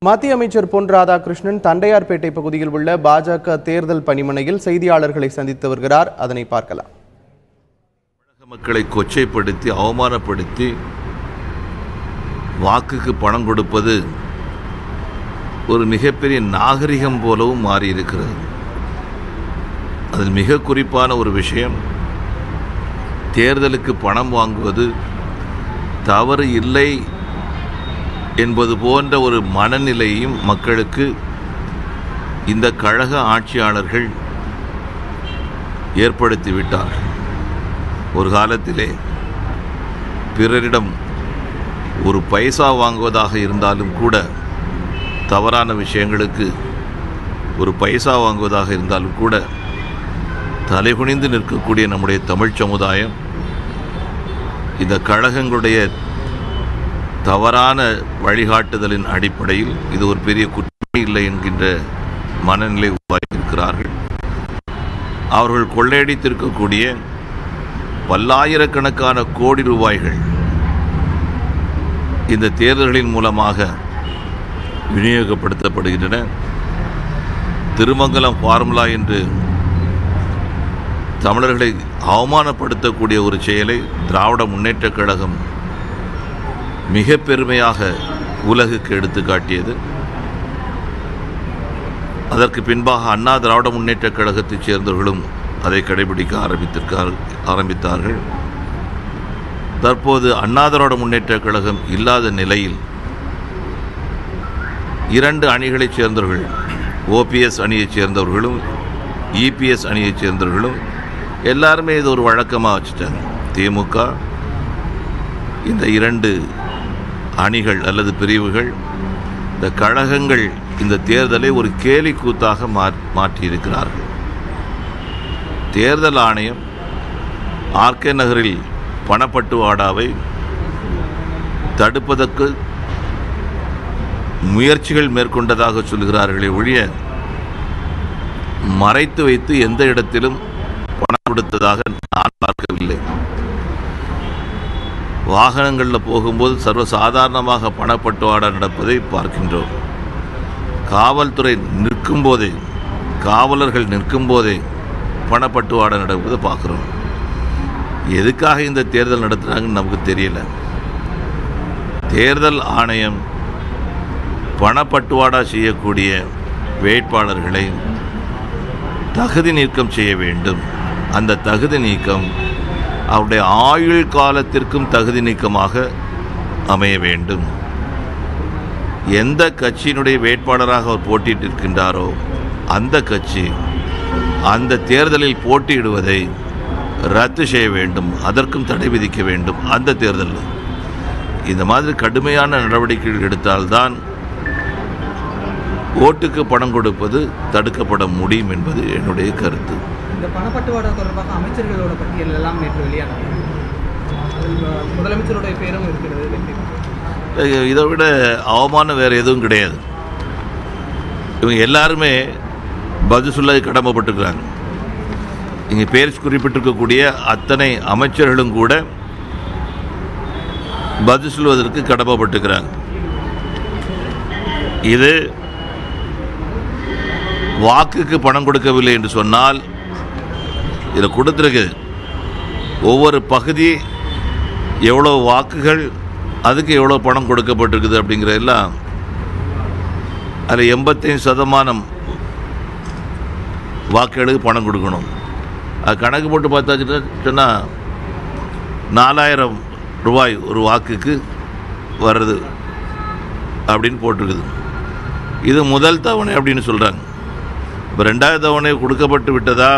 மத்திய அமைச்சர் பொன் ராதாகிருஷ்ணன் தண்டையார்பேட்டை பகுதியில் உள்ள பாஜக தேர்தல் பணிமனையில் செய்தியாளர்களை சந்தித்து வருகிறார். அதனை பார்க்கலாம். மக்களை கொச்சைப்படுத்தி அவமானப்படுத்தி வாக்குக்கு பணம் கொடுப்பது ஒரு மிகப்பெரிய நாகரிகம் போலவும் மாறியிருக்கிறது. அதில் மிக குறிப்பான ஒரு விஷயம், தேர்தலுக்கு பணம் வாங்குவது தவறு இல்லை என்பது போன்ற ஒரு மனநிலையும் மக்களுக்கு இந்த கழக ஆட்சியாளர்கள் ஏற்படுத்திவிட்டார்கள். ஒரு காலத்திலே பிறரிடம் ஒரு பைசா வாங்குவதாக இருந்தாலும் கூட, தவறான விஷயங்களுக்கு ஒரு பைசா வாங்குவதாக இருந்தாலும் கூட தலைகுனிந்து நிற்கக்கூடிய நம்முடைய தமிழ் சமுதாயம் இந்த கழகங்களுடைய தவறான வழிகாட்டுதலின் அடிப்படையில் இது ஒரு பெரிய குற்றம் இல்லை என்கின்ற மனநிலை உருவாக்கியிருக்கிறார்கள். அவர்கள் கொள்ளையடித்திருக்கக்கூடிய பல்லாயிரக்கணக்கான கோடி ரூபாய்கள் இந்த தேர்தல்களின் மூலமாக விநியோகப்படுத்தப்படுகின்றன. திருமங்கலம் ஃபார்முலா என்று தமிழர்களை அவமானப்படுத்தக்கூடிய ஒரு செயலை திராவிட முன்னேற்றக் கழகம் மிக பெருமையாக உலகுக்கு எடுத்து காட்டியது. அதற்கு பின்பாக அண்ணா திராவிட முன்னேற்றக் கழகத்தைச் சேர்ந்தவர்களும் அதை கடைபிடிக்க ஆரம்பித்தார்கள். தற்போது அண்ணா திராவிட முன்னேற்றக் கழகம் இல்லாத நிலையில் இரண்டு அணிகளைச் சேர்ந்தவர்கள், ஓபிஎஸ் அணியைச் சேர்ந்தவர்களும் இபிஎஸ் அணியைச் சேர்ந்தவர்களும் எல்லாருமே இது ஒரு வழக்கமாக வச்சுட்டாங்க. திமுக இந்த இரண்டு அணிகள் அல்லது பிரிவுகள், இந்த கழகங்கள் இந்த தேர்தலை ஒரு கேலி கூத்தாக மாற்றியிருக்கிறார்கள். தேர்தல் ஆணையம் ஆர்கே நகரில் பணப்பட்டுவாடாவை தடுப்பதற்கு முயற்சிகள் மேற்கொண்டதாக சொல்கிறார்களே ஒழிய, மறைத்து வைத்து எந்த இடத்திலும் பணம் கொடுத்ததாக நான் பார்க்கவில்லை. வாகனங்களில் போகும்போது சர்வசாதாரணமாக பணப்பட்டுவாடா நடப்பதை பார்க்கின்றோம். காவல்துறை நிற்கும் போதே, காவலர்கள் நிற்கும் போதே பணப்பட்டுவாடா நடப்பதை பார்க்குறோம். எதுக்காக இந்த தேர்தல் நடத்துகிறாங்கன்னு நமக்கு தெரியல. தேர்தல் ஆணையம் பணப்பட்டுவாடா செய்யக்கூடிய வேட்பாளர்களை தகுதி நீக்கம் செய்ய வேண்டும். அந்த தகுதி நீக்கம் அவருடைய ஆயுள் காலத்திற்கும் தகுதி நீக்கமாக அமைய வேண்டும். எந்த கட்சியினுடைய வேட்பாளராக அவர் போட்டியிட்டிருக்கின்றாரோ அந்த கட்சி அந்த தேர்தலில் போட்டியிடுவதை ரத்து செய்ய வேண்டும், அதற்கும் தடை விதிக்க வேண்டும். அந்த தேர்தலில் இந்த மாதிரி கடுமையான நடவடிக்கைகள் எடுத்தால்தான் ஓட்டுக்கு பணம் கொடுப்பது தடுக்கப்பட முடியும் என்பது என்னுடைய கருத்து. இந்த பணப்பட்டுவாடா தொடர்பாக அமைச்சர்களோட பட்டியல் எல்லாம் நேற்று வெளியானது. முதலமைச்சருடைய பேரும் இருக்கிறது. இதை விட அவமானம் வேறு எதுவும் கிடையாது. இவங்க எல்லாருமே பதில் சொல்ல கடமைப்பட்டிருக்கிறாங்க. இங்கே பேர் குறிப்பிட்டிருக்கக்கூடிய அத்தனை அமைச்சர்களும் கூட பதில் சொல்வதற்கு கடமைப்பட்டிருக்கிறாங்க. இது வாக்குக்கு பணம் கொடுக்கவில்லை என்று சொன்னால், இதில் கொடுத்துருக்கு ஒவ்வொரு பகுதி எவ்வளோ வாக்குகள், அதுக்கு எவ்வளோ பணம் கொடுக்கப்பட்டிருக்குது அப்படிங்கிற எல்லாம் அதில் 85% வாக்குகளுக்கு பணம் கொடுக்கணும். அது கணக்கு போட்டு பார்த்தாச்சுன்னா சொன்னால் 4000 ரூபாய் ஒரு வாக்குக்கு வர்றது அப்படின்னு போட்டிருக்குது. இது முதல் தவணை அப்படின்னு சொல்கிறாங்க. இப்போ 2வது தவணை கொடுக்கப்பட்டு விட்டதா,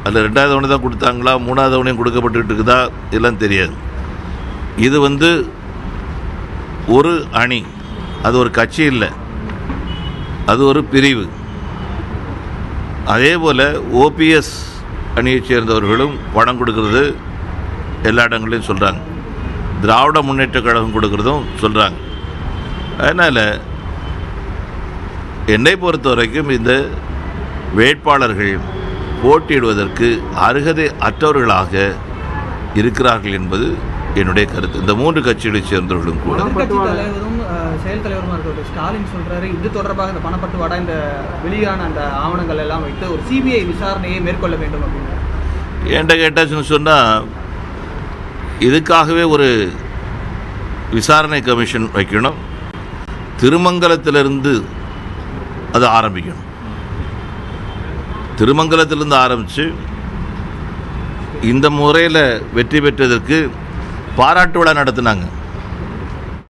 அதில் 2வது தவணை தான் கொடுத்தாங்களா, 3வது தவணையும் கொடுக்கப்பட்டு இருக்குதா, இதெல்லாம் தெரியாது. இது ஒரு அணி, அது ஒரு கட்சி இல்லை, அது ஒரு பிரிவு. அதே போல் ஓபிஎஸ் அணியைச் சேர்ந்தவர்களும் பணம் கொடுக்கறது எல்லா இடங்களையும் சொல்கிறாங்க. திராவிட முன்னேற்றக் கழகம் கொடுக்கறதும் சொல்கிறாங்க. அதனால் என்னை பொறுத்த வரைக்கும் இந்த வேட்பாளர்கள் போட்டியிடுவதற்கு அருகதை அற்றவர்களாக இருக்கிறார்கள் என்பது என்னுடைய கருத்து. இந்த 3 கட்சிகளை சேர்ந்தவர்களும் கூட எதிர்க்கட்சி தலைவரும் செயல் தலைவருமா இருக்கிற ஸ்டாலின் சொல்றாரு, இது தொடர்பாக இந்த பணப்பட்டுவாடா இந்த வெளியான அந்த ஆவணங்கள் எல்லாம் வைத்து ஒரு சிபிஐ விசாரணையை மேற்கொள்ள வேண்டும் அப்படின்னு என்கிட்ட கேட்டாச்சுன்னு சொன்னால் இதுக்காகவே ஒரு விசாரணை கமிஷன் வைக்கணும். திருமங்கலத்திலிருந்து அது ஆரம்பிக்கணும். திருமங்கலத்திலிருந்து ஆரம்பித்து இந்த முறையில் வெற்றி பெற்றதற்கு பாராட்டு விழா நடத்தினாங்க.